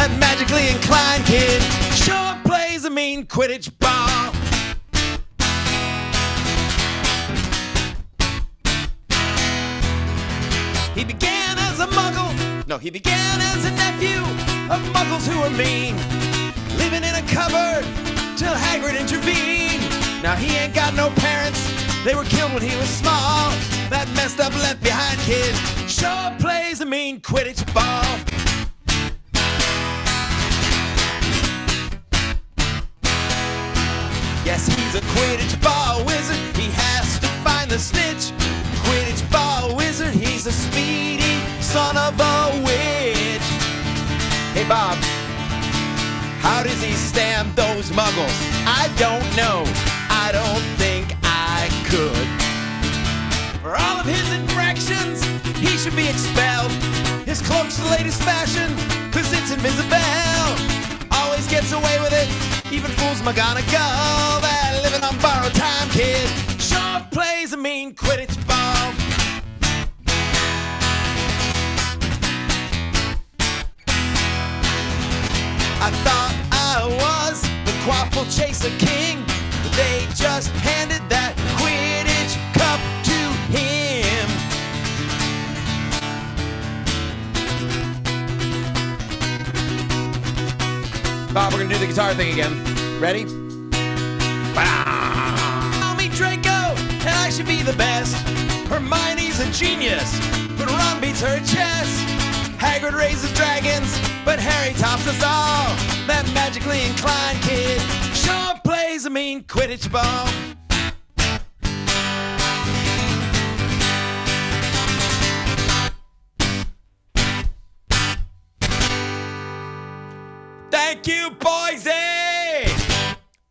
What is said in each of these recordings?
that magically inclined kid sure plays a mean Quidditch ball. He began as a muggle. No, he began as a nephew of muggles who were mean, living in a cupboard till Hagrid intervened. Now he ain't got no parents, they were killed when he was small. That messed up left behind kid sure plays a mean Quidditch ball. Yes, he's a Quidditch ball wizard, he has to find the snitch. Quidditch ball wizard, he's a speedy son of a witch. Hey Bob, how does he stand those muggles? I don't know, I don't think I could. For all of his infractions, he should be expelled. His cloak's the latest fashion, cause it's invisible. Always gets away with it, even fools McGonagall. That living on borrowed time kid sure plays a mean Quidditch ball. I thought I was the Quaffle Chaser King, but they just handed that Quidditch cup to him. Bob, we're gonna do the guitar thing again. Ready? Call me Draco, and I should be the best. Hermione's a genius, but Ron beats her chess. Hagrid raises dragons, but Harry tops us all. That magically inclined kid sure plays a mean Quidditch ball. Thank you, Boise!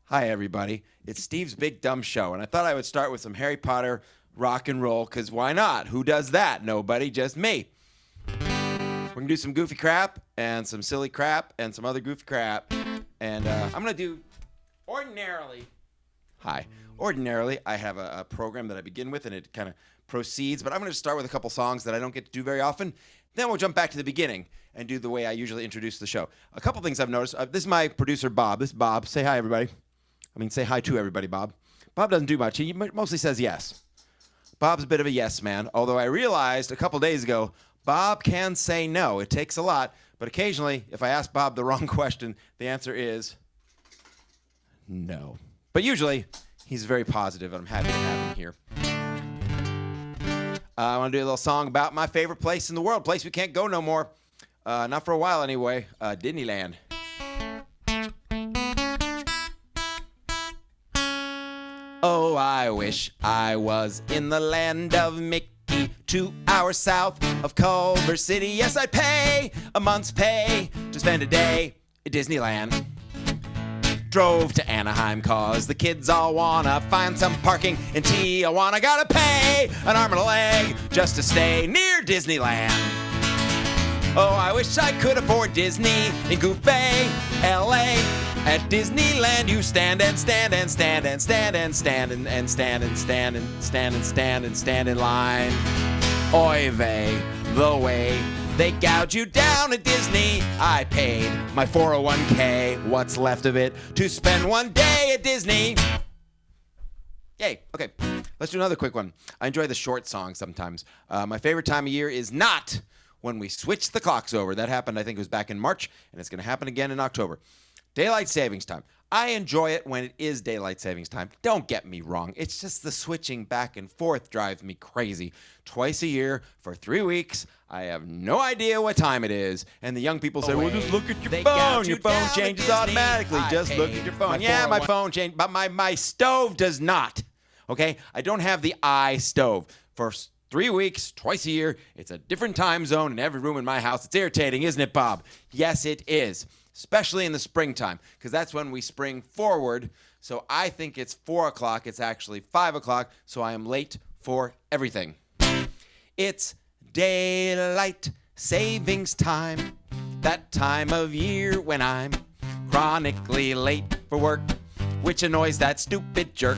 Hi, everybody. It's Steve's Big Dumb Show, and I thought I would start with some Harry Potter rock and roll, because why not? Who does that? Nobody, just me. We're going to do some goofy crap and some silly crap and some other goofy crap. And I'm going to do ordinarily, I have a program that I begin with and it kind of proceeds. But I'm going to start with a couple songs that I don't get to do very often. Then we'll jump back to the beginning and do the way I usually introduce the show. A couple things I've noticed. This is my producer, Bob. This is Bob. Say hi, everybody. Say hi to everybody, Bob. Bob doesn't do much. He mostly says yes. Bob's a bit of a yes man. Although I realized a couple days ago, Bob can say no. It takes a lot, but occasionally, if I ask Bob the wrong question, the answer is no. But usually, he's very positive, and I'm happy to have him here. I want to do a little song about my favorite place in the world, place we can't go no more. Not for a while anyway, Disneyland. Oh, I wish I was in the land of Mickey. 2 hours south of Culver City. Yes, I'd pay a month's pay to spend a day at Disneyland. Drove to Anaheim cause the kids all wanna find some parking in Tijuana. Gotta pay an arm and a leg just to stay near Disneyland. Oh, I wish I could afford Disney in Goofy, LA. At Disneyland you stand and stand and stand and stand and stand and stand and stand and stand and stand and stand in line. Oy vey, the way they gouge you down at Disney. I paid my 401k, what's left of it, to spend one day at Disney. Yay, okay, let's do another quick one. I enjoy the short songs sometimes. My favorite time of year is not when we switch the clocks over. That happened, I think it was back in March, and it's gonna happen again in October. Daylight savings time. I enjoy it when it is daylight savings time. Don't get me wrong. It's just the switching back and forth drives me crazy. Twice a year for 3 weeks. I have no idea what time it is. And the young people say, well, just look at your phone. Your phone changes automatically. Just look at your phone. Yeah, my phone changed, but my stove does not. Okay? I don't have the iStove. For 3 weeks, twice a year, it's a different time zone in every room in my house. It's irritating, isn't it, Bob? Yes, it is. Especially in the springtime, because that's when we spring forward. So I think it's 4 o'clock. It's actually 5 o'clock, so I am late for everything. It's daylight savings time, that time of year when I'm chronically late for work, which annoys that stupid jerk.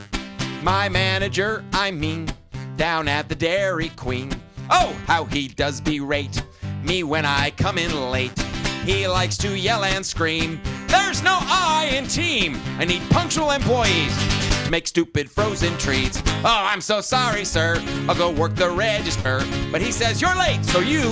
My manager, I mean, down at the Dairy Queen. Oh, how he does berate me when I come in late. He likes to yell and scream. There's no I in team. I need punctual employees to make stupid frozen treats. Oh, I'm so sorry, sir. I'll go work the register. But he says you're late, so you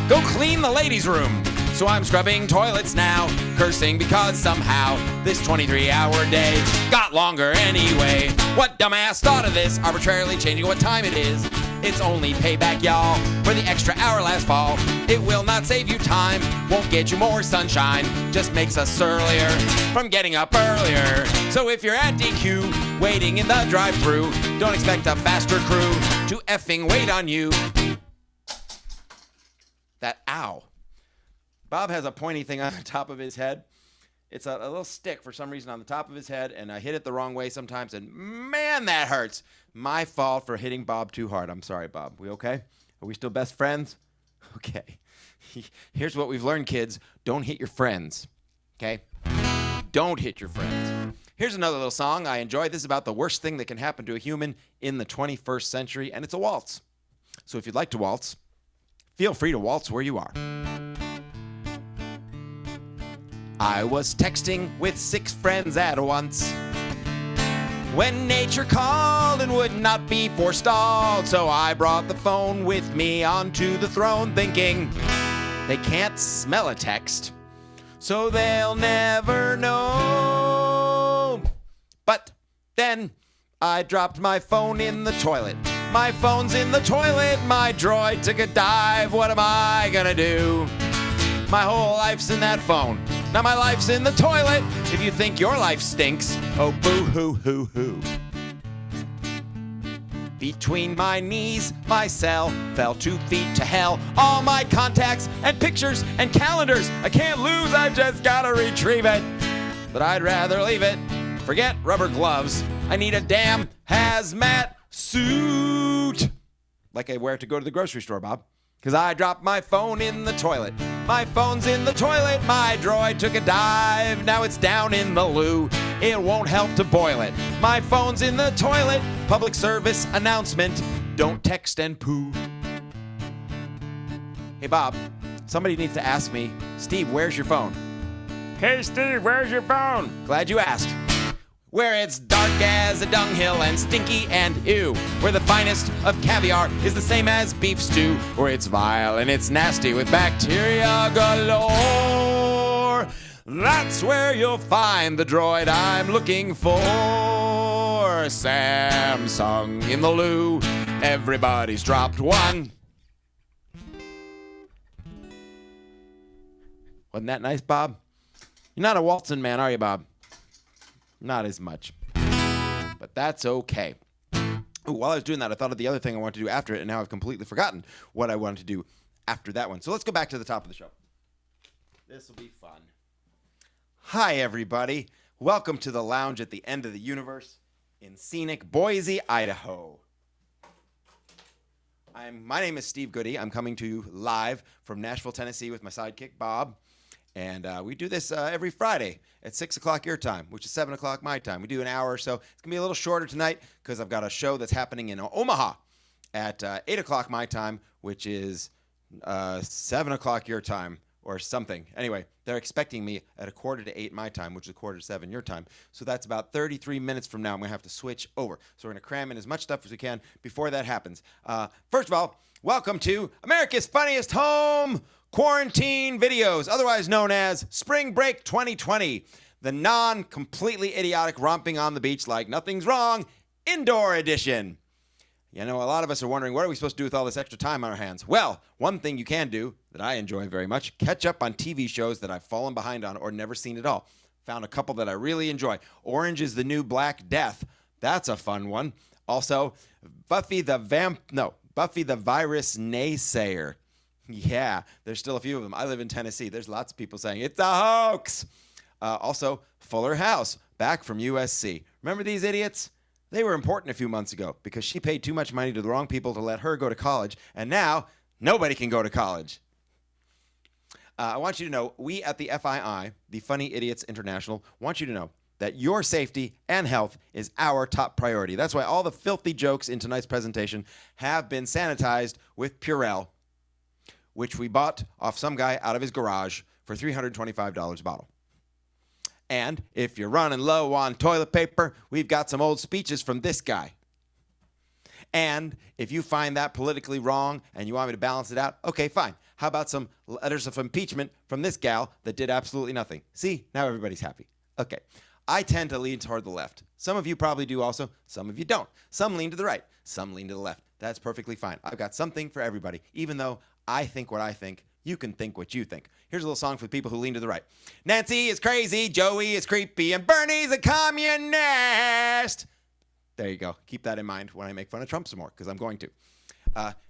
go clean the ladies' room. So I'm scrubbing toilets now, cursing because somehow this 23-hour day got longer anyway. What dumbass thought of this, arbitrarily changing what time it is? It's only payback, y'all, for the extra hour last fall. It will not save you time, won't get you more sunshine, just makes us surlier from getting up earlier. So if you're at DQ, waiting in the drive-thru, don't expect a faster crew to effing wait on you. That ow. Bob has a pointy thing on the top of his head. It's a little stick for some reason on the top of his head, and I hit it the wrong way sometimes, and man, that hurts. My fault for hitting Bob too hard. I'm sorry, Bob. We okay? Are we still best friends? Okay. Here's what we've learned, kids. Don't hit your friends, okay? Don't hit your friends. Here's another little song I enjoy. This is about the worst thing that can happen to a human in the 21st century, and it's a waltz. So if you'd like to waltz, feel free to waltz where you are. I was texting with 6 friends at once when nature called and would not be forestalled. So I brought the phone with me onto the throne, thinking they can't smell a text, so they'll never know. But then I dropped my phone in the toilet. My phone's in the toilet, my droid took a dive. What am I gonna do? My whole life's in that phone. Now my life's in the toilet. If you think your life stinks, oh boo-hoo-hoo-hoo. Between my knees, my cell fell 2 feet to hell. All my contacts and pictures and calendars I can't lose, I've just gotta retrieve it. But I'd rather leave it. Forget rubber gloves. I need a damn hazmat suit. Like I wear to go to the grocery store, Bob. Because I dropped my phone in the toilet. My phone's in the toilet. My droid took a dive. Now it's down in the loo. It won't help to boil it. My phone's in the toilet. Public service announcement. Don't text and poo. Hey, Bob. Somebody needs to ask me, Steve, where's your phone? Hey, Steve, where's your phone? Glad you asked. Where it's dark as a dunghill and stinky and ew. Where the finest of caviar is the same as beef stew. Where it's vile and it's nasty with bacteria galore. That's where you'll find the droid I'm looking for. Samsung in the loo. Everybody's dropped one. Wasn't that nice, Bob? You're not a waltzing man, are you, Bob? Not as much, but that's okay. Ooh, while I was doing that, I thought of the other thing I wanted to do after it, and now I've completely forgotten what I wanted to do after that one. So let's go back to the top of the show. This will be fun. Hi, everybody. Welcome to the lounge at the end of the universe in scenic Boise, Idaho. My name is Steve Goodie. I'm coming to you live from Nashville, Tennessee with my sidekick, Bob. And we do this every Friday at 6 o'clock your time, which is 7 o'clock my time. We do an hour or so. It's going to be a little shorter tonight because I've got a show that's happening in Omaha at 8 o'clock my time, which is 7 o'clock your time or something. Anyway, they're expecting me at 7:45 my time, which is 6:45 your time. So that's about 33 minutes from now. I'm going to have to switch over. So we're going to cram in as much stuff as we can before that happens. First of all, welcome to America's Funniest Home Quarantine Videos, otherwise known as Spring Break 2020, the non-completely idiotic romping on the beach like nothing's wrong indoor edition. You know, a lot of us are wondering, what are we supposed to do with all this extra time on our hands? Well, one thing you can do that I enjoy very much, catch up on TV shows that I've fallen behind on or never seen at all. Found a couple that I really enjoy. Orange is the New Black Death. That's a fun one. Also, Buffy the Virus Naysayer. Yeah, there's still a few of them. I live in Tennessee. There's lots of people saying, it's a hoax. Also, Fuller House, back from USC. Remember these idiots? They were important a few months ago because she paid too much money to the wrong people to let her go to college, and now nobody can go to college. I want you to know, we at the FII, the Funny Idiots International, want you to know that your safety and health is our top priority. That's why all the filthy jokes in tonight's presentation have been sanitized with Purell, which we bought off some guy out of his garage for $325 a bottle. And if you're running low on toilet paper, we've got some old speeches from this guy. And if you find that politically wrong and you want me to balance it out, okay, fine. How about some letters of impeachment from this gal that did absolutely nothing? See, now everybody's happy. Okay. I tend to lean toward the left. Some of you probably do also. Some of you don't. Some lean to the right. Some lean to the left. That's perfectly fine. I've got something for everybody. Even though I think what I think, you can think what you think. Here's a little song for the people who lean to the right. Nancy is crazy, Joey is creepy, and Bernie's a communist. There you go. Keep that in mind when I make fun of Trump some more, because I'm going to.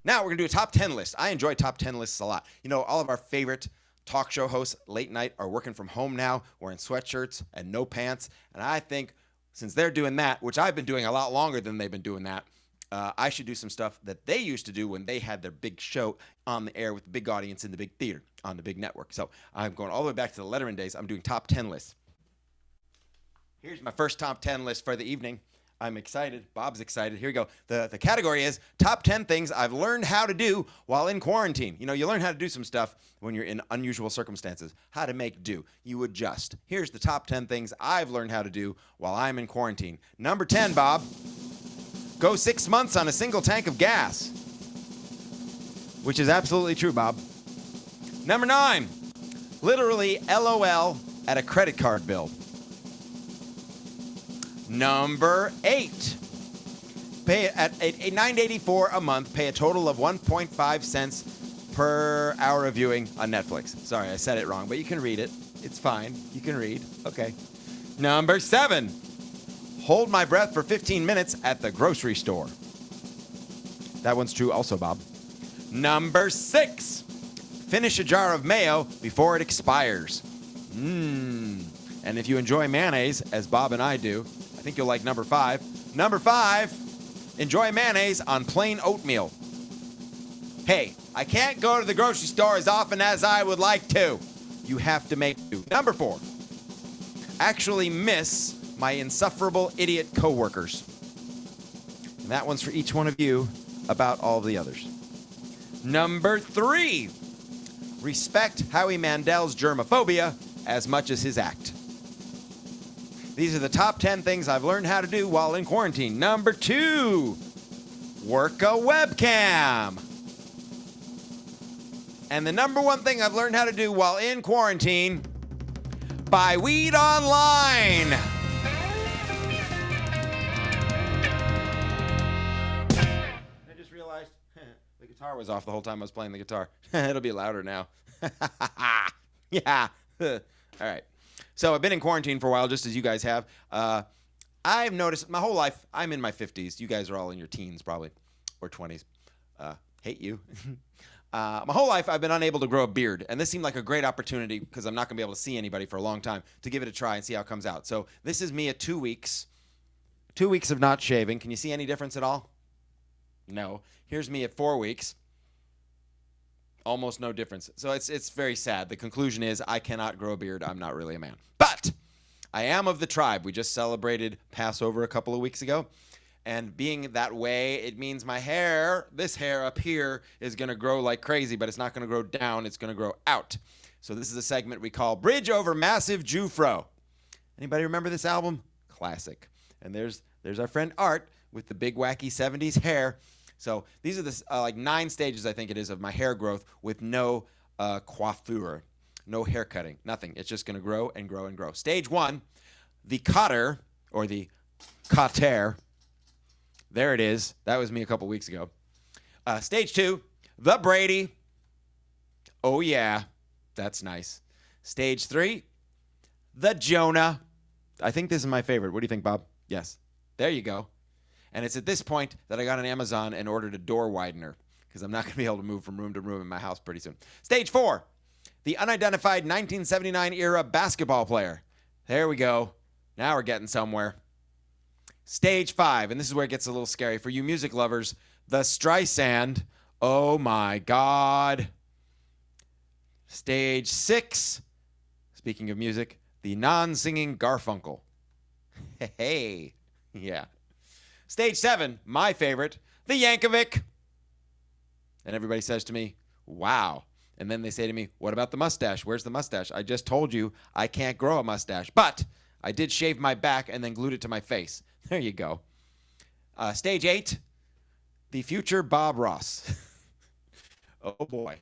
Now we're going to do a top 10 list. I enjoy top 10 lists a lot. You know, all of our favorite talk show hosts late night are working from home now, wearing sweatshirts and no pants. And I think since they're doing that, which I've been doing a lot longer than they've been doing that, I should do some stuff that they used to do when they had their big show on the air with the big audience in the big theater on the big network. So I'm going all the way back to the Letterman days. I'm doing top 10 lists. Here's my first top 10 list for the evening. I'm excited. Bob's excited. Here we go. The category is top 10 things I've learned how to do while in quarantine. You know, you learn how to do some stuff when you're in unusual circumstances. How to make do. You adjust. Here's the top 10 things I've learned how to do while I'm in quarantine. Number 10, Bob. Go 6 months on a single tank of gas. Which is absolutely true, Bob. Number 9. Literally LOL at a credit card bill. Number 8, pay at $9.84 a month, pay a total of 1.5 cents per hour of viewing on Netflix. Sorry, I said it wrong, but you can read it. It's fine. You can read. Okay. Number 7, hold my breath for 15 minutes at the grocery store. That one's true also, Bob. Number 6, finish a jar of mayo before it expires. And if you enjoy mayonnaise, as Bob and I do, I think you'll like number 5. Number 5, enjoy mayonnaise on plain oatmeal. Hey, I can't go to the grocery store as often as I would like to. You have to make do. Number 4, actually miss my insufferable idiot coworkers. And that one's for each one of you about all the others. Number 3, respect Howie Mandel's germophobia as much as his act. These are the top 10 things I've learned how to do while in quarantine. Number 2, work a webcam. And the number 1 thing I've learned how to do while in quarantine, buy weed online. I just realized the guitar was off the whole time I was playing the guitar. It'll be louder now. Yeah. All right. So I've been in quarantine for a while, just as you guys have. I've noticed my whole life, I'm in my 50s. You guys are all in your teens probably, or 20s. Hate you. My whole life, I've been unable to grow a beard. And this seemed like a great opportunity, because I'm not going to be able to see anybody for a long time, to give it a try and see how it comes out. So this is me at 2 weeks. 2 weeks of not shaving. Can you see any difference at all? No. Here's me at 4 weeks. Almost no difference. So it's very sad. The conclusion is I cannot grow a beard. I'm not really a man. But I am of the tribe. We just celebrated Passover a couple of weeks ago. And being that way, it means my hair, this hair up here, is going to grow like crazy, but it's not going to grow down. It's going to grow out. So this is a segment we call Bridge Over Massive Jufro. Anybody remember this album? Classic. And there's our friend Art with the big wacky 70s hair. So these are the like 9 stages, I think it is, of my hair growth with no coiffure, no hair cutting, nothing. It's just going to grow and grow and grow. Stage 1, the cotter, or the cotter. There it is. That was me a couple weeks ago. Stage 2, the Brady. Oh, yeah. That's nice. Stage 3, the Jonah. I think this is my favorite. What do you think, Bob? Yes. There you go. And it's at this point that I got on Amazon and ordered a door widener, because I'm not going to be able to move from room to room in my house pretty soon. Stage 4, the unidentified 1979 era basketball player. There we go. Now we're getting somewhere. Stage 5, and this is where it gets a little scary for you music lovers, the Streisand. Oh my God. Stage 6, speaking of music, the non-singing Garfunkel. Hey, yeah. Stage 7, my favorite, the Yankovic. And everybody says to me, wow, And then they say to me, what about the mustache? Where's the mustache? I just told you I can't grow a mustache, but I did shave my back and then glued it to my face. There you go. Stage 8, the future Bob Ross. Oh, boy.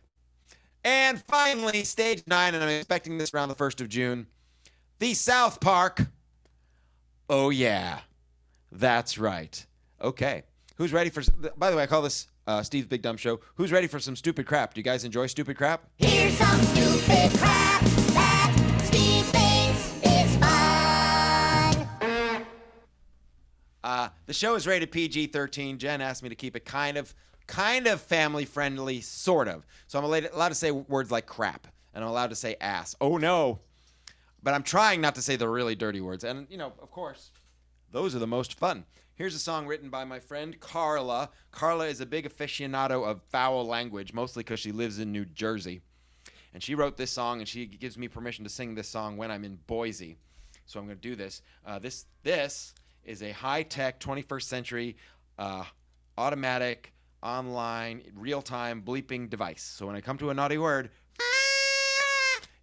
And finally, stage 9, and I'm expecting this around the 1st of June, the South Park. Oh, yeah. That's right. Okay. Who's ready for... By the way, I call this Steve's Big Dumb Show. Who's ready for some stupid crap? Do you guys enjoy stupid crap? Here's some stupid crap that Steve thinks is fun. The show is rated PG-13. Jen asked me to keep it kind of family-friendly, sort of. So I'm allowed to say words like crap, and I'm allowed to say ass. Oh, no. But I'm trying not to say the really dirty words. And, of course, those are the most fun. Here's a song written by my friend Carla. Carla is a big aficionado of foul language, mostly because she lives in New Jersey. And she wrote this song, and she gives me permission to sing this song when I'm in Boise. So I'm going to do this. This is a high-tech, 21st century, automatic, online, real-time bleeping device. So when I come to a naughty word,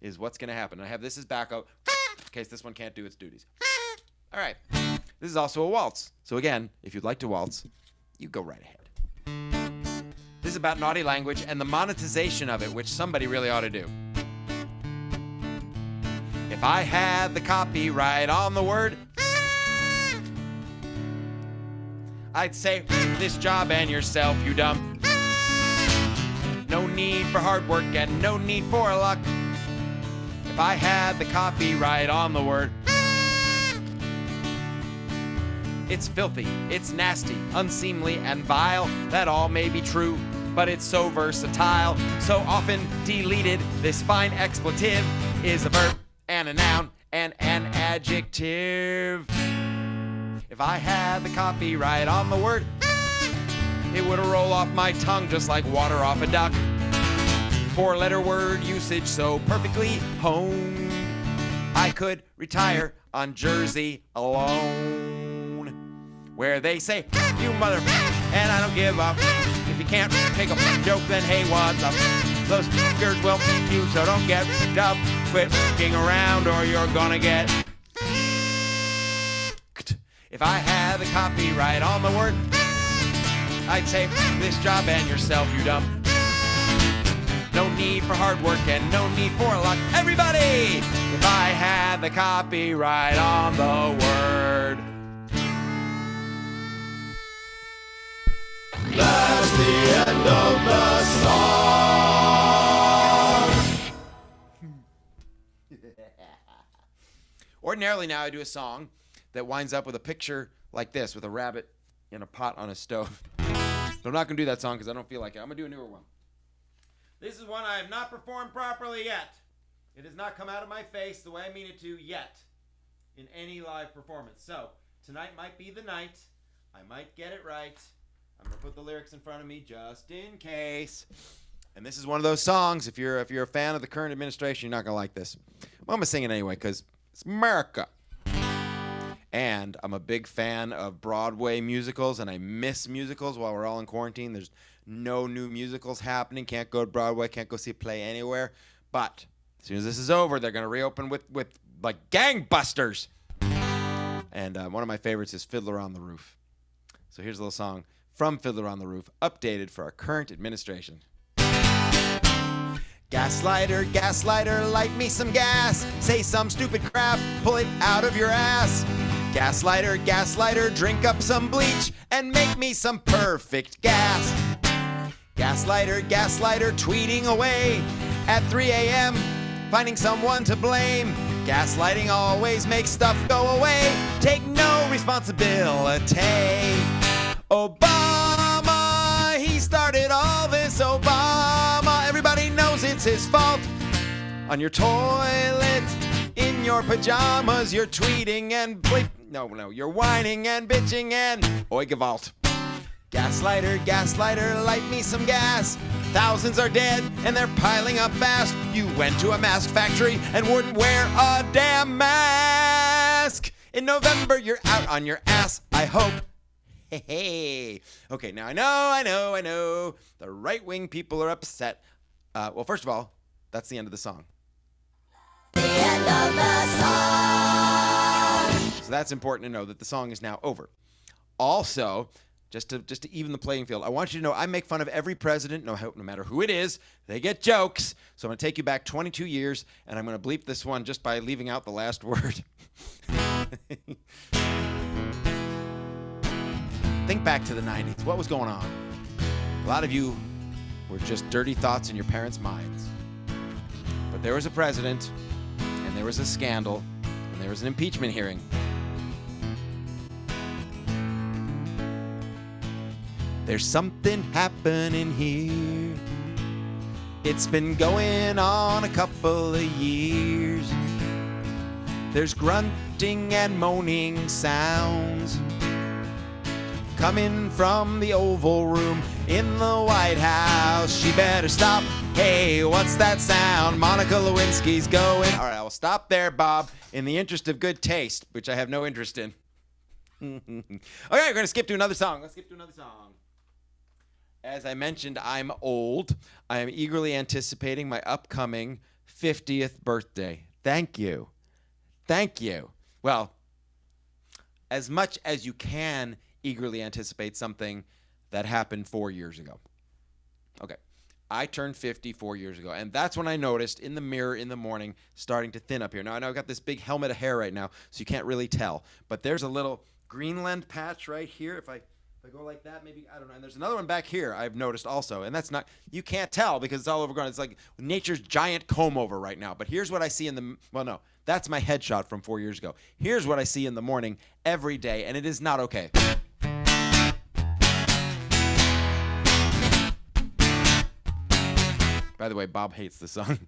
is what's going to happen. I have this as backup in case this one can't do its duties. All right. This is also a waltz. So again, if you'd like to waltz, you go right ahead. This is about naughty language and the monetization of it, which somebody really ought to do. If I had the copyright on the word, I'd say, this job and yourself, you dumb. No need for hard work and no need for luck. If I had the copyright on the word, it's filthy, it's nasty, unseemly, and vile. That all may be true, but it's so versatile. So often deleted, this fine expletive is a verb and a noun and an adjective. If I had the copyright on the word, it would roll off my tongue just like water off a duck. Four-letter word usage so perfectly honed, I could retire on Jersey alone. Where they say, you mother, and I don't give up. If you can't take a joke, then hey, what's up? Those girls will beat you, so don't get up. Quit f***ing around or you're gonna get. If I had the copyright on the word, I'd say, this job and yourself, you dumb. No need for hard work and no need for luck. Everybody! If I had the copyright on the word. That's the end of the song. Ordinarily now I do a song that winds up with a picture like this, with a rabbit in a pot on a stove. But I'm not going to do that song because I don't feel like it. I'm going to do a newer one. This is one I have not performed properly yet. It has not come out of my face the way I mean it to yet in any live performance. So tonight might be the night. I might get it right. I'm going to put the lyrics in front of me just in case. And this is one of those songs, if you're a fan of the current administration, you're not going to like this. Well, I'm going to sing it anyway because it's America. And I'm a big fan of Broadway musicals, and I miss musicals while we're all in quarantine. There's no new musicals happening. Can't go to Broadway, can't go see a play anywhere. But as soon as this is over, they're going to reopen with like gangbusters. And one of my favorites is Fiddler on the Roof. So here's a little song from Fiddler on the Roof, updated for our current administration. Gaslighter, gaslighter, light me some gas. Say some stupid crap, pull it out of your ass. Gaslighter, gaslighter, drink up some bleach and make me some perfect gas. Gaslighter, gaslighter, tweeting away at 3 a.m., finding someone to blame. Gaslighting always makes stuff go away. Take no responsibility. Obama, he started all this. Obama, everybody knows it's his fault. On your toilet, in your pajamas, you're tweeting and you're whining and bitching and oi gewalt. Gaslighter, gaslighter, light me some gas. Thousands are dead and they're piling up fast. You went to a mask factory and wouldn't wear a damn mask. In November, you're out on your ass, I hope. Hey. Okay, now I know. The right-wing people are upset. Well, first of all, that's the end of the song. The end of the song. So that's important to know that the song is now over. Also, just to even the playing field, I want you to know I make fun of every president, no matter who it is. They get jokes. So I'm going to take you back 22 years, and I'm going to bleep this one just by leaving out the last word. Think back to the 90s. What was going on? A lot of you were just dirty thoughts in your parents' minds. But there was a president, and there was a scandal, and there was an impeachment hearing. There's something happening here. It's been going on a couple of years. There's grunting and moaning sounds coming from the Oval Room in the White House. She better stop. Hey, what's that sound? Monica Lewinsky's going. All right, I will stop there, Bob, in the interest of good taste, which I have no interest in. Okay, we're going to skip to another song. Let's skip to another song. As I mentioned, I'm old. I am eagerly anticipating my upcoming 50th birthday. Thank you. Thank you. Well, as much as you can eagerly anticipate something that happened 4 years ago. Okay. I turned 50 4 years ago, and that's when I noticed in the mirror in the morning starting to thin up here. Now, I know I've got this big helmet of hair right now, so you can't really tell, but there's a little Greenland patch right here. If I go like that, maybe, I don't know. And there's another one back here I've noticed also, and that's not, you can't tell because it's all overgrown. It's like nature's giant comb over right now. But here's what I see in the, well, no, that's my headshot from 4 years ago. Here's what I see in the morning every day, and it is not okay. By the way, Bob hates the song.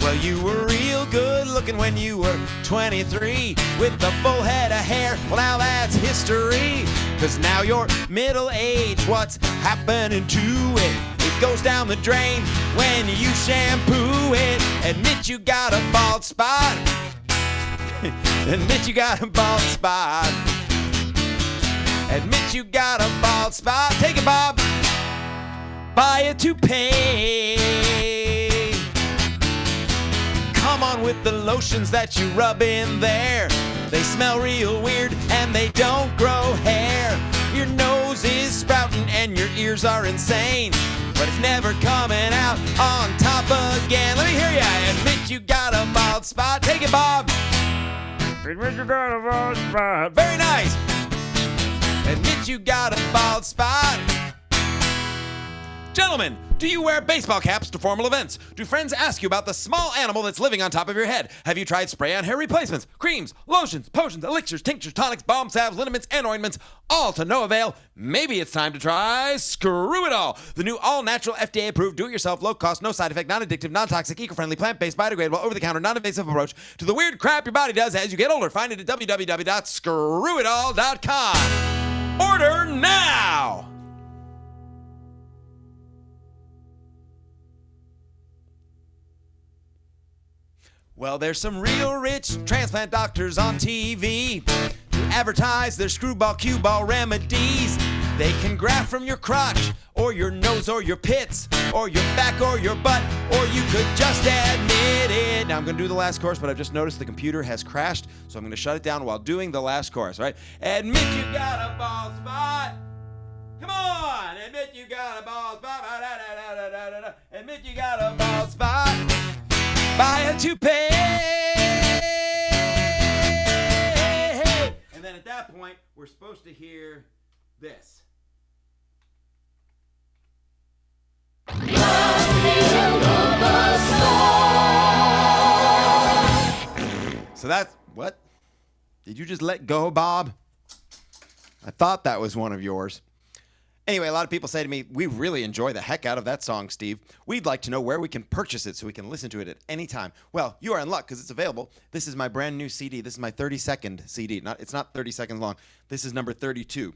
Well, you were real good looking when you were 23 with the full head of hair. Well, now that's history, 'cause now you're middle age. What's happening to it? It goes down the drain when you shampoo it. Admit you got a bald spot. Admit you got a bald spot. Admit you got a bald spot. Take it, Bob. Buy a toupee. Come on with the lotions that you rub in there. They smell real weird and they don't grow hair. Your nose is sprouting and your ears are insane, but it's never coming out on top again. Let me hear ya. Admit you got a bald spot. Take it, Bob. Admit you got a bald spot. Very nice. Admit you got a bald spot. Gentlemen, do you wear baseball caps to formal events? Do friends ask you about the small animal that's living on top of your head? Have you tried spray-on hair replacements, creams, lotions, potions, elixirs, tinctures, tonics, balm salves, liniments, and ointments, all to no avail? Maybe it's time to try Screw It All, the new all-natural FDA-approved, do-it-yourself, low-cost, no side-effect, non-addictive, non-toxic, eco-friendly, plant-based, biodegradable, over-the-counter, non-invasive approach to the weird crap your body does as you get older. Find it at www.screwitall.com. Order now! Well, there's some real rich transplant doctors on TV who advertise their screwball cue ball remedies. They can graft from your crotch, or your nose, or your pits, or your back, or your butt, or you could just admit it. Now, I'm going to do the last chorus, but I've just noticed the computer has crashed, so I'm going to shut it down while doing the last chorus, all right? Admit you got a bald spot. Come on! Admit you got a bald spot. Admit you got a bald spot. Buy a toupee. And then at that point, we're supposed to hear this. So that's, what? Did you just let go, Bob? I thought that was one of yours. Anyway, a lot of people say to me, we really enjoy the heck out of that song, Steve. We'd like to know where we can purchase it so we can listen to it at any time. Well, you are in luck because it's available. This is my brand new CD. This is my 32nd CD. It's not 30 seconds long. This is number 32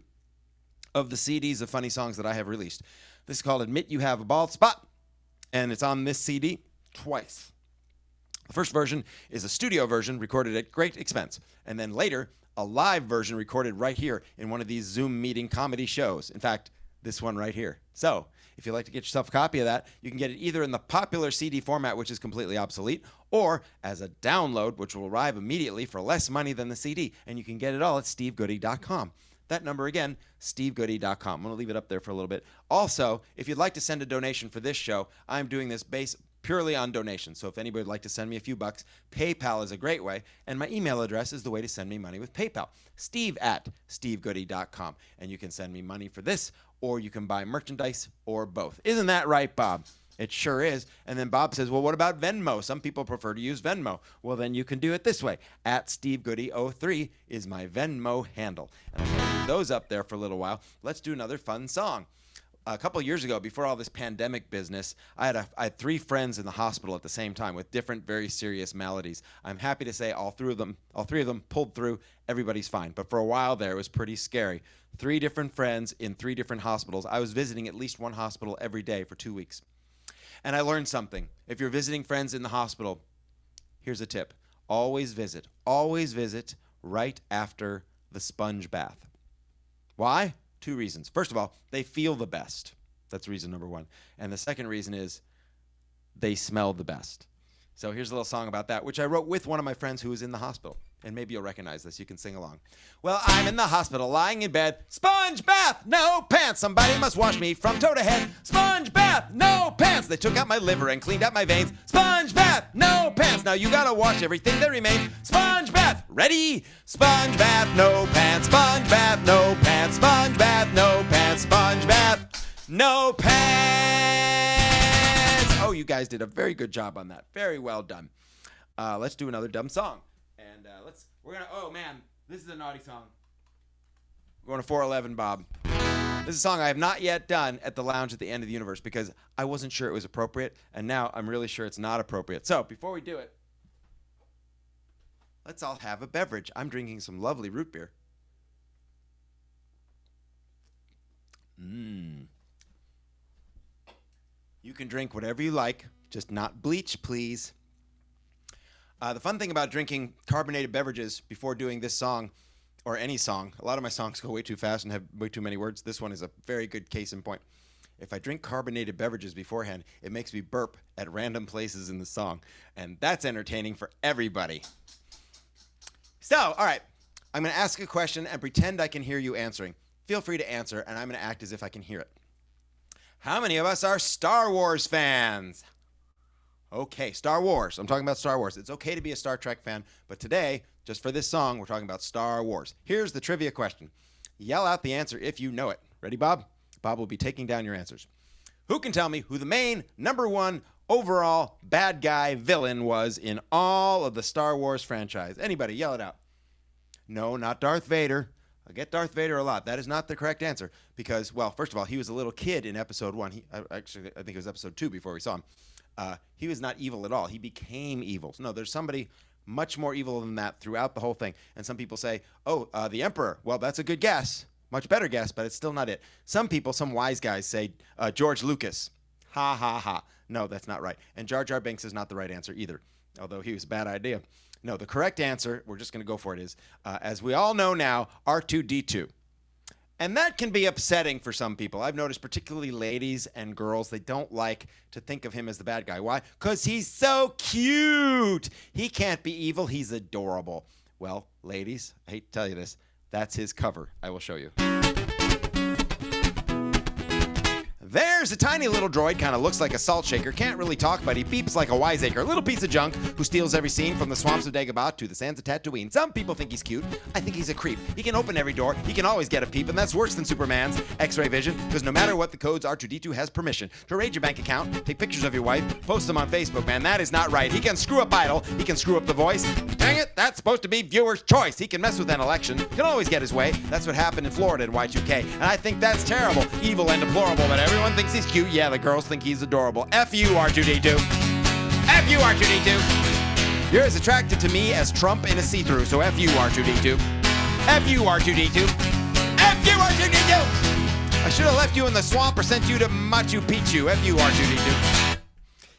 of the CDs of funny songs that I have released. This is called Admit You Have a Bald Spot, and it's on this CD twice. The first version is a studio version recorded at great expense, and then later, a live version recorded right here in one of these Zoom meeting comedy shows. In fact, this one right here. So, If you'd like to get yourself a copy of that, you can get it either in the popular CD format, which is completely obsolete, or as a download, which will arrive immediately for less money than the CD. And you can get it all at stevegoodie.com. That number again, stevegoodie.com. I'm going to leave it up there for a little bit. Also, if you'd like to send a donation for this show, I'm doing this based purely on donations. So if anybody would like to send me a few bucks, PayPal is a great way. And my email address is the way to send me money with PayPal. steve@stevegoodie.com. And you can send me money for this, or you can buy merchandise, or both. Isn't that right, Bob? It sure is. And then Bob says, well, what about Venmo? Some people prefer to use Venmo. Well, then you can do it this way. @SteveGoodie03 is my Venmo handle. And I'm going to leave those up there for a little while. Let's do another fun song. A couple of years ago, before all this pandemic business, I had 3 friends in the hospital at the same time with different, very serious maladies. I'm happy to say all three of them pulled through. Everybody's fine. But for a while there, it was pretty scary. 3 different friends in 3 different hospitals. I was visiting at least one hospital every day for 2 weeks. And I learned something. If you're visiting friends in the hospital, here's a tip. Always visit right after the sponge bath. Why? 2 reasons. First of all, they feel the best. That's reason number 1. And the second reason is they smell the best. So here's a little song about that, which I wrote with one of my friends who was in the hospital. And maybe you'll recognize this. You can sing along. Well, I'm in the hospital, lying in bed. Sponge bath, no pants. Somebody must wash me from toe to head. Sponge bath, no pants. They took out my liver and cleaned out my veins. Sponge bath, no pants. Now you gotta wash everything that remains. Sponge bath, ready? Sponge bath, no pants. Sponge bath, no pants. Sponge bath, no pants. Sponge bath, no pants. Oh, you guys did a very good job on that. Very well done. Let's do another dumb song. And oh man, this is a naughty song. We're going to 411, Bob. This is a song I have not yet done at the lounge at the end of the universe because I wasn't sure it was appropriate, and now I'm really sure it's not appropriate. So before we do it, let's all have a beverage. I'm drinking some lovely root beer. You can drink whatever you like, just not bleach, please. The fun thing about drinking carbonated beverages before doing this song, or any song, a lot of my songs go way too fast and have way too many words. This one is a very good case in point. If I drink carbonated beverages beforehand, it makes me burp at random places in the song. And that's entertaining for everybody. So, all right, I'm going to ask a question and pretend I can hear you answering. Feel free to answer, and I'm going to act as if I can hear it. How many of us are Star Wars fans? Okay, Star Wars. I'm talking about Star Wars. It's okay to be a Star Trek fan, but today, just for this song, we're talking about Star Wars. Here's the trivia question. Yell out the answer if you know it. Ready, Bob? Bob will be taking down your answers. Who can tell me who the main #1 overall bad guy villain was in all of the Star Wars franchise? Anybody, yell it out. No, not Darth Vader. I get Darth Vader a lot. That is not the correct answer because, well, first of all, he was a little kid in episode 1. I think it was episode 2 before we saw him. He was not evil at all. He became evil. No, there's somebody much more evil than that throughout the whole thing. And some people say, the Emperor. Well, that's a good guess. Much better guess, but it's still not it. Some people, some wise guys say George Lucas. Ha, ha, ha. No, that's not right. And Jar Jar Binks is not the right answer either, although he was a bad idea. No, the correct answer, we're just going to go for it, is, as we all know now, R2-D2. And that can be upsetting for some people. I've noticed particularly ladies and girls, they don't like to think of him as the bad guy. Why? Because he's so cute. He can't be evil. He's adorable. Well, ladies, I hate to tell you this, that's his cover. I will show you. There's a tiny little droid, kind of looks like a salt shaker, can't really talk, but he beeps like a wiseacre, a little piece of junk who steals every scene from the swamps of Dagobah to the sands of Tatooine. Some people think he's cute. I think he's a creep. He can open every door. He can always get a peep, and that's worse than Superman's X-ray vision, because no matter what the codes, R2-D2 has permission to raid your bank account, take pictures of your wife, post them on Facebook. Man, that is not right. He can screw up Idol. He can screw up the voice. Dang it, that's supposed to be viewer's choice. He can mess with an election. He can always get his way. That's what happened in Florida in Y2K, and I think that's terrible, evil, and deplorable, but everyone thinks he's cute. Yeah, the girls think he's adorable. F you, R2-D2. F you, R2-D2. You're as attracted to me as Trump in a see-through, so F you, R2-D2. F you, R2-D2. F you, R2-D2. I should have left you in the swamp or sent you to Machu Picchu. F you, R2-D2.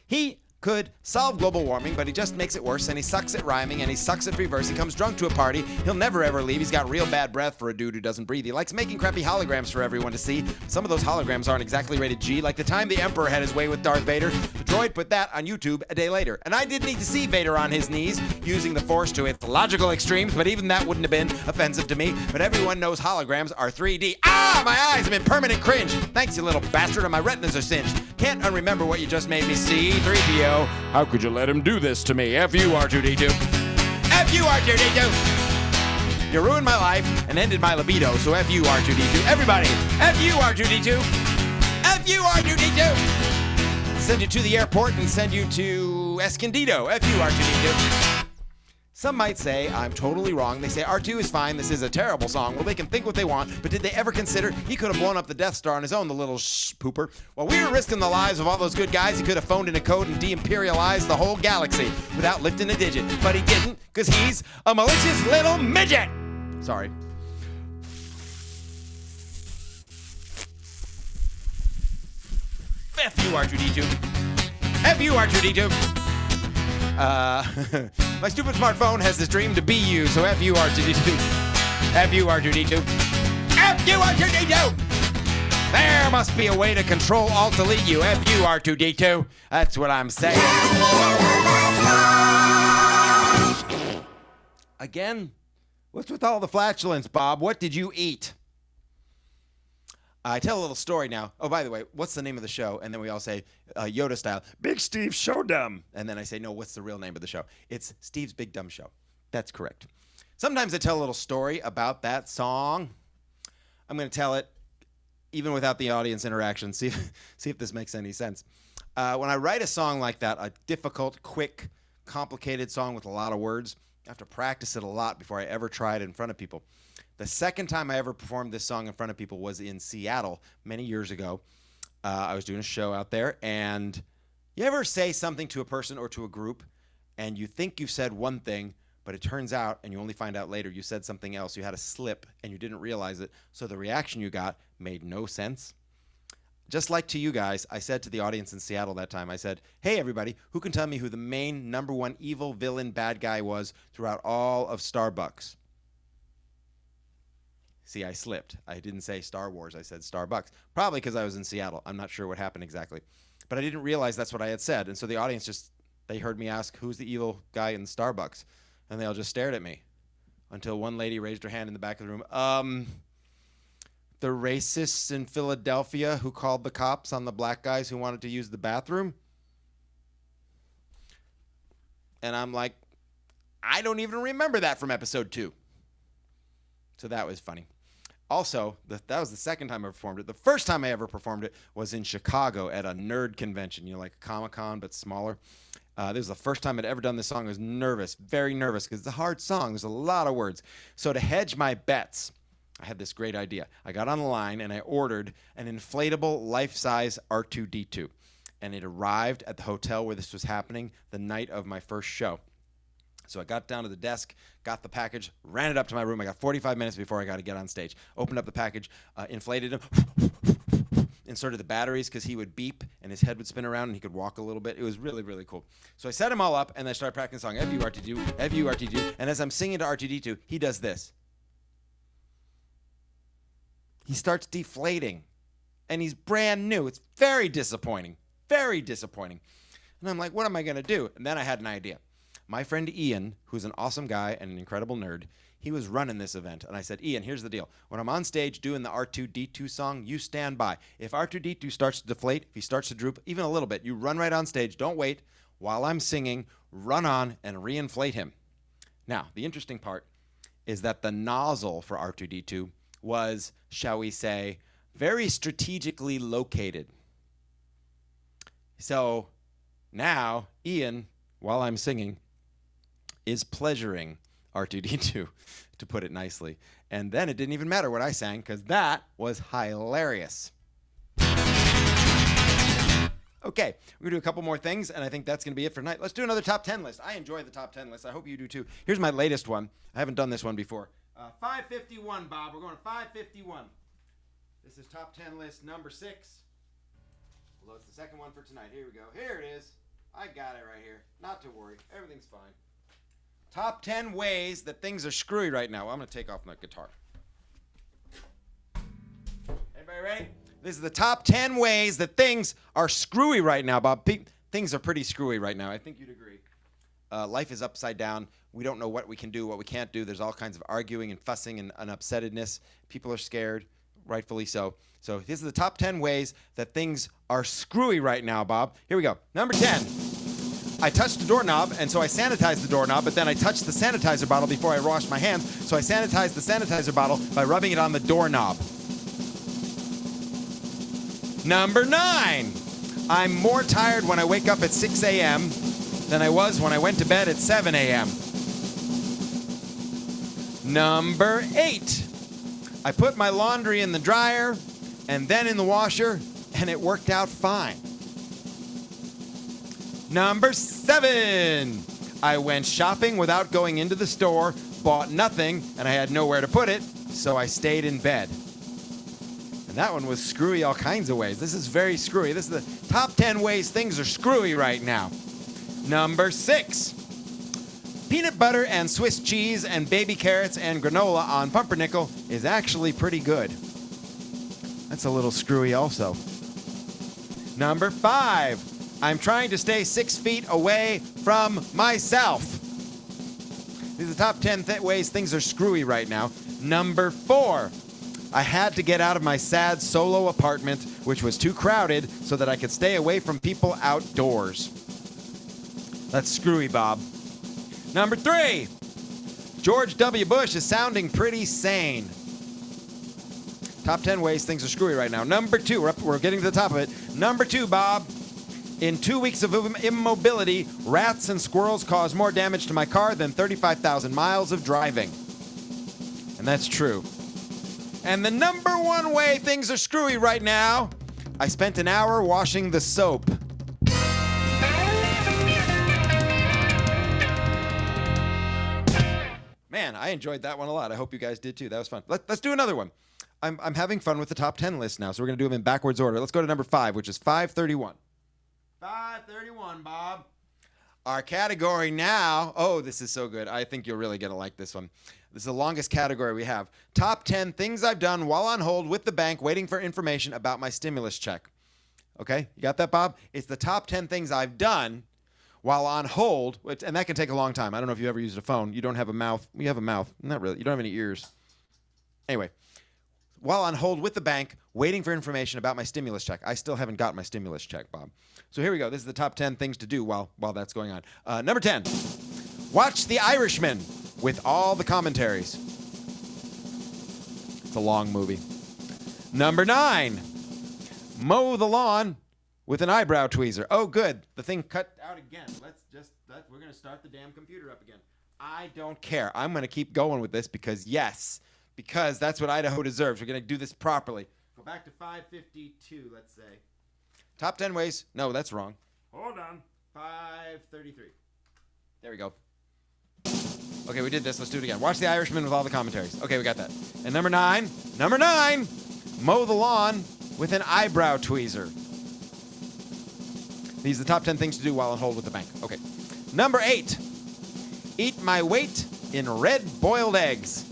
He could solve global warming, but he just makes it worse, and he sucks at rhyming, and he sucks at reverse. He comes drunk to a party. He'll never ever leave. He's got real bad breath for a dude who doesn't breathe. He likes making crappy holograms for everyone to see. Some of those holograms aren't exactly rated G, like the time the Emperor had his way with Darth Vader. The droid put that on YouTube a day later, and I did need to see Vader on his knees, using the Force to its logical extremes, but even that wouldn't have been offensive to me. But everyone knows holograms are 3D. Ah, my eyes, I'm in permanent cringe. Thanks, you little bastard, and my retinas are singed. Can't unremember what you just made me see. 3PO, how could you let him do this to me? F you, R2-D2. F you, R2-D2. You ruined my life and ended my libido, so F you, R2-D2. Everybody, F you, R2-D2. F you, R2-D2. Send you to the airport and send you to Escondido. F you, R2-D2. Some might say I'm totally wrong. They say R2 is fine. This is a terrible song. Well, they can think what they want, but did they ever consider he could have blown up the Death Star on his own, the little pooper? While we were risking the lives of all those good guys, he could have phoned in a code and de-imperialized the whole galaxy without lifting a digit. But he didn't, because he's a malicious little midget. Sorry. F you, R2-D2. F you, R2-D2. My stupid smartphone has this dream to be you, so F you, R2-D2. F you, R2-D2. F you, R2-D2. There must be a way to control Alt-Delete you. F you, R2-D2. That's what I'm saying. Again? What's with all the flatulence, Bob? What did you eat? I tell a little story now. Oh, by the way, what's the name of the show? And then we all say, Yoda style, Big Steve Show Dumb. And then I say, no, what's the real name of the show? It's Steve's Big Dumb Show. That's correct. Sometimes I tell a little story about that song. I'm going to tell it even without the audience interaction. See if this makes any sense. When I write a song like that, a difficult, quick, complicated song with a lot of words, I have to practice it a lot before I ever try it in front of people. The second time I ever performed this song in front of people was in Seattle many years ago. I was doing a show out there, and you ever say something to a person or to a group, and you think you've said one thing, but it turns out, and you only find out later, you said something else. You had a slip, and you didn't realize it, so the reaction you got made no sense? Just like to you guys, I said to the audience in Seattle that time, I said, hey, everybody, who can tell me who the main #1 evil villain bad guy was throughout all of Starbucks? See, I slipped. I didn't say Star Wars. I said Starbucks. Probably because I was in Seattle. I'm not sure what happened exactly. But I didn't realize that's what I had said. And so the audience they heard me ask, who's the evil guy in Starbucks? And they all just stared at me until one lady raised her hand in the back of the room. The racists in Philadelphia who called the cops on the black guys who wanted to use the bathroom? And I'm like, I don't even remember that from episode 2. So that was funny. Also, that was the second time I performed it. The first time I ever performed it was in Chicago at a nerd convention, like a Comic-Con, but smaller. This was the first time I'd ever done this song. I was nervous, very nervous, because it's a hard song. There's a lot of words. So to hedge my bets, I had this great idea. I got on the line, and I ordered an inflatable life-size R2-D2. And it arrived at the hotel where this was happening the night of my first show. So I got down to the desk, got the package, ran it up to my room. I got 45 minutes before I got to get on stage. Opened up the package, inflated him, inserted the batteries because he would beep and his head would spin around and he could walk a little bit. It was really, really cool. So I set him all up and I started practicing the song, F you, R2-D2, F you, R2-D2. And as I'm singing to R2-D2, he does this. He starts deflating. And he's brand new. It's very disappointing. Very disappointing. And I'm like, what am I going to do? And then I had an idea. My friend Ian, who's an awesome guy and an incredible nerd, he was running this event. And I said, Ian, here's the deal. When I'm on stage doing the R2-D2 song, you stand by. If R2-D2 starts to deflate, if he starts to droop even a little bit, you run right on stage. Don't wait. While I'm singing, run on and reinflate him. Now, the interesting part is that the nozzle for R2-D2 was, shall we say, very strategically located. So now Ian, while I'm singing, is pleasuring R2-D2, to put it nicely. And then it didn't even matter what I sang, because that was hilarious. Okay, we're going to do a couple more things, and I think that's going to be it for tonight. Let's do another top 10 list. I enjoy the top 10 list. I hope you do too. Here's my latest one. I haven't done this one before. 551, Bob. We're going to 551. This is top 10 list number 6. Although it's the second one for tonight. Here we go. Here it is. I got it right here. Not to worry. Everything's fine. Top 10 ways that things are screwy right now. Well, I'm going to take off my guitar. Everybody ready? This is the top 10 ways that things are screwy right now, Bob. Things are pretty screwy right now. I think you'd agree. Life is upside down. We don't know what we can do, what we can't do. There's all kinds of arguing and fussing and upsettedness. People are scared, rightfully so. So these are the top 10 ways that things are screwy right now, Bob. Here we go. Number 10. I touched the doorknob, and so I sanitized the doorknob, but then I touched the sanitizer bottle before I washed my hands, so I sanitized the sanitizer bottle by rubbing it on the doorknob. Number 9. I'm more tired when I wake up at 6 a.m. than I was when I went to bed at 7 a.m. Number 8. I put my laundry in the dryer and then in the washer, and it worked out fine. Number 7. I went shopping without going into the store, bought nothing, and I had nowhere to put it, so I stayed in bed. And that one was screwy all kinds of ways. This is very screwy. This is the top 10 ways things are screwy right now. Number 6. Peanut butter and Swiss cheese and baby carrots and granola on pumpernickel is actually pretty good. That's a little screwy also. Number 5. I'm trying to stay 6 feet away from myself. These are the top 10 ways things are screwy right now. Number 4. I had to get out of my sad solo apartment, which was too crowded, so that I could stay away from people outdoors. That's screwy, Bob. Number 3. George W. Bush is sounding pretty sane. Top 10 ways things are screwy right now. Number 2. We're getting to the top of it. Number 2, Bob. In 2 weeks of immobility, rats and squirrels caused more damage to my car than 35,000 miles of driving. And that's true. And the number 1 way things are screwy right now, I spent an hour washing the soap. Man, I enjoyed that one a lot. I hope you guys did too. That was fun. Let's do another one. I'm having fun with the top 10 list now, so we're going to do them in backwards order. Let's go to number 5, which is 531. 531, Bob. Our category now, oh, this is so good. I think you're really going to like this one. This is the longest category we have. Top 10 things I've done while on hold with the bank waiting for information about my stimulus check. Okay, you got that, Bob? It's the top 10 things I've done while on hold, and that can take a long time. I don't know if you ever used a phone. You don't have a mouth. You have a mouth. Not really. You don't have any ears. Anyway, while on hold with the bank, waiting for information about my stimulus check. I still haven't got my stimulus check, Bob. So here we go. This is the top 10 things to do while that's going on. Number 10, watch The Irishman with all the commentaries. It's a long movie. Number 9, mow the lawn with an eyebrow tweezer. Oh, good. The thing cut out again. We're going to start the damn computer up again. I don't care. I'm going to keep going with this because that's what Idaho deserves. We're going to do this properly. Go back to 552, let's say. Top 10 ways. No, that's wrong. Hold on. 533. There we go. Okay, we did this. Let's do it again. Watch The Irishman with all the commentaries. Okay, we got that. And number 9, mow the lawn with an eyebrow tweezer. These are the top 10 things to do while on hold with the bank. Okay. Number 8, eat my weight in red boiled eggs.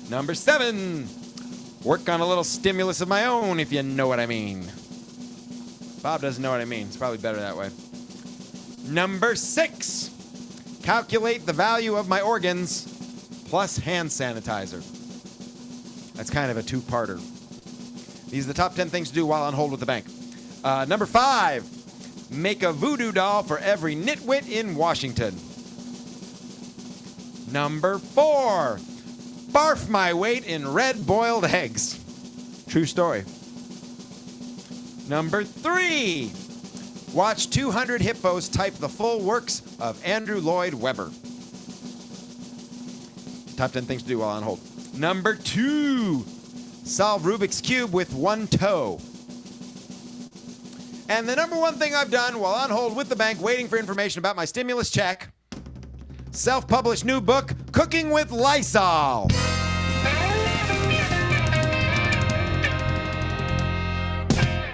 Number 7, work on a little stimulus of my own, if you know what I mean. Bob doesn't know what I mean. It's probably better that way. Number 6, calculate the value of my organs plus hand sanitizer. That's kind of a two-parter. These are the top 10 things to do while on hold with the bank. Number 5, make a voodoo doll for every nitwit in Washington. Number 4, barf my weight in red boiled eggs. True story. Number 3, watch 200 hippos type the full works of Andrew Lloyd Webber. Top 10 things to do while on hold. Number 2, solve Rubik's Cube with one toe. And the number 1 thing I've done while on hold with the bank waiting for information about my stimulus check, self-published new book, Cooking with Lysol.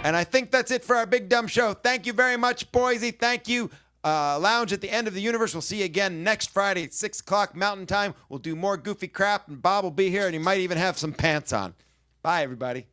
And I think that's it for our Big Dumb Show. Thank you very much, Boise. Thank you, Lounge at the End of the Universe. We'll see you again next Friday at 6 o'clock Mountain Time. We'll do more goofy crap, and Bob will be here, and he might even have some pants on. Bye, everybody.